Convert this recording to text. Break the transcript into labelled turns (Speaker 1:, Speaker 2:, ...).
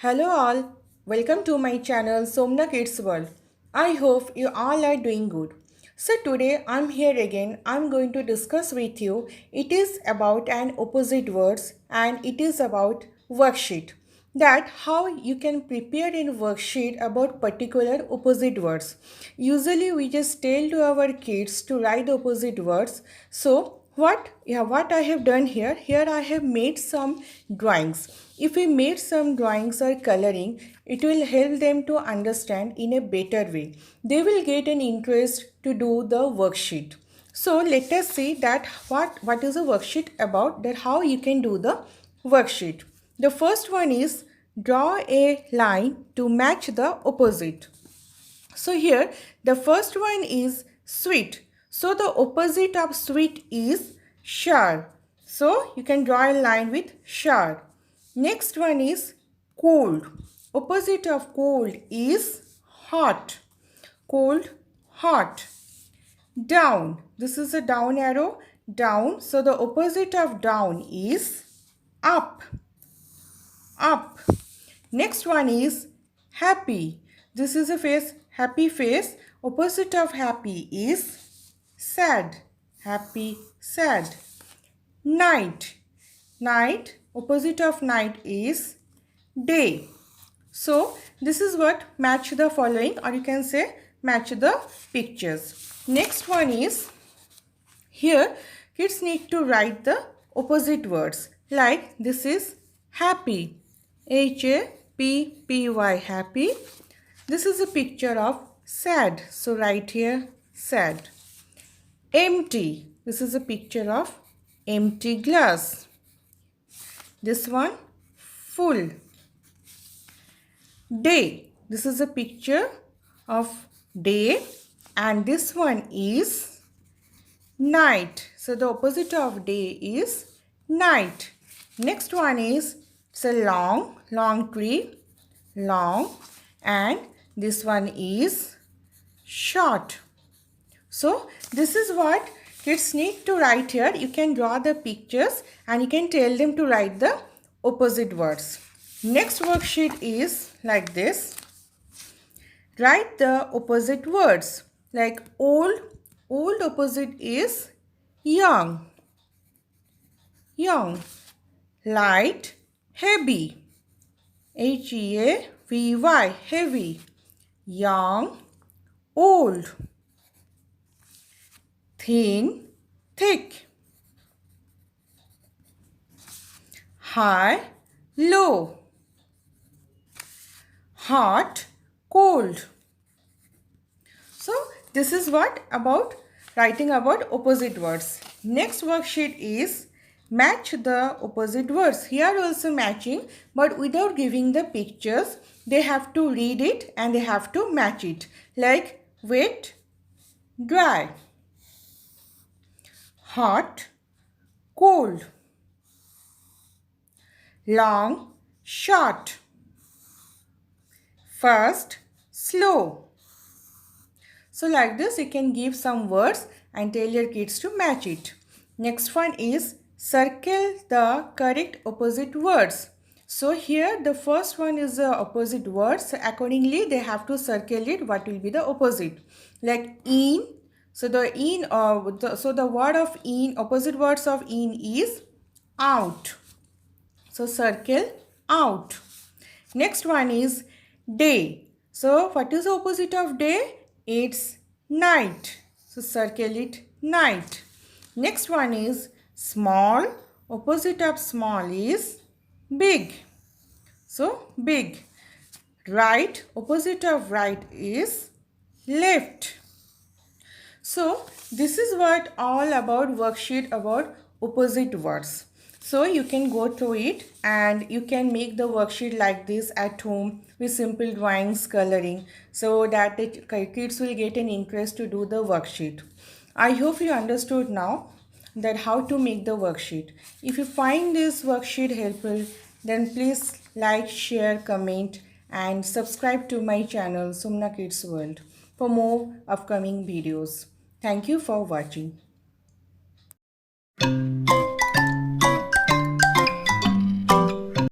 Speaker 1: Hello all, welcome to my channel SomnaKidsWorld. I hope you all are doing good. So today I'm here again. I'm going to discuss with you. It is about an opposite words and it is about worksheet. That how you can prepare in worksheet about particular opposite words. Usually we just tell to our kids to write opposite words. So what I have done here I have made some drawings. If we made some drawings or coloring, it will help them to understand in a better way. They will get an interest to do the worksheet. So let us see that what is a worksheet about, that how you can do the worksheet. The first one is draw a line to match the opposite. So here the first one is sweet. So the opposite of sweet is sour. So you can draw a line with sour. Next one is cold. Opposite of cold is hot. Cold, hot. Down. This is a down arrow. Down. So the opposite of down is up. Up. Next one is happy. This is a face, happy face. Opposite of happy is sad. Happy, sad. Night. Night. Opposite of night is day. So this is what match the following, or you can say match the pictures. Next one is, here kids need to write the opposite words. Like this is happy. Happy, happy. This is a picture of sad. So write here sad. Empty. This is a picture of empty glass. This one full. Day. This is a picture of day, and this one is night. So the opposite of day is night. Next one is, it's a long tree, long, and this one is short. So this is what kids need to write here. You can draw the pictures and you can tell them to write the opposite words. Next worksheet is like this. Write the opposite words. Like old opposite is young. Young. Light, heavy. Heavy, heavy. Young, old. Thin, thick. High, low. Hot, cold. So this is what about writing about opposite words. Next worksheet is match the opposite words. Here also matching, but without giving the pictures. They have to read it and they have to match it. Like wet, dry. Hot, cold. Long, short. Fast, slow. So like this you can give some words and tell your kids to match it. Next one is circle the correct opposite words. So here the first one is the opposite words. So accordingly they have to circle it. What will be the opposite? Like in. So the in so the word of in, opposite words of in is out. So circle out. Next one is day. So what is the opposite of day? It's night. So circle it night. Next one is small. Opposite of small is big. So big. Right. Opposite of right is left. So this is what all about worksheet about opposite words. So you can go through it and you can make the worksheet like this at home with simple drawings, coloring, so that the kids will get an interest to do the worksheet. I hope you understood now that how to make the worksheet. If you find this worksheet helpful, then please like, share, comment and subscribe to my channel SomnaKidsWorld for more upcoming videos. Thank you for watching.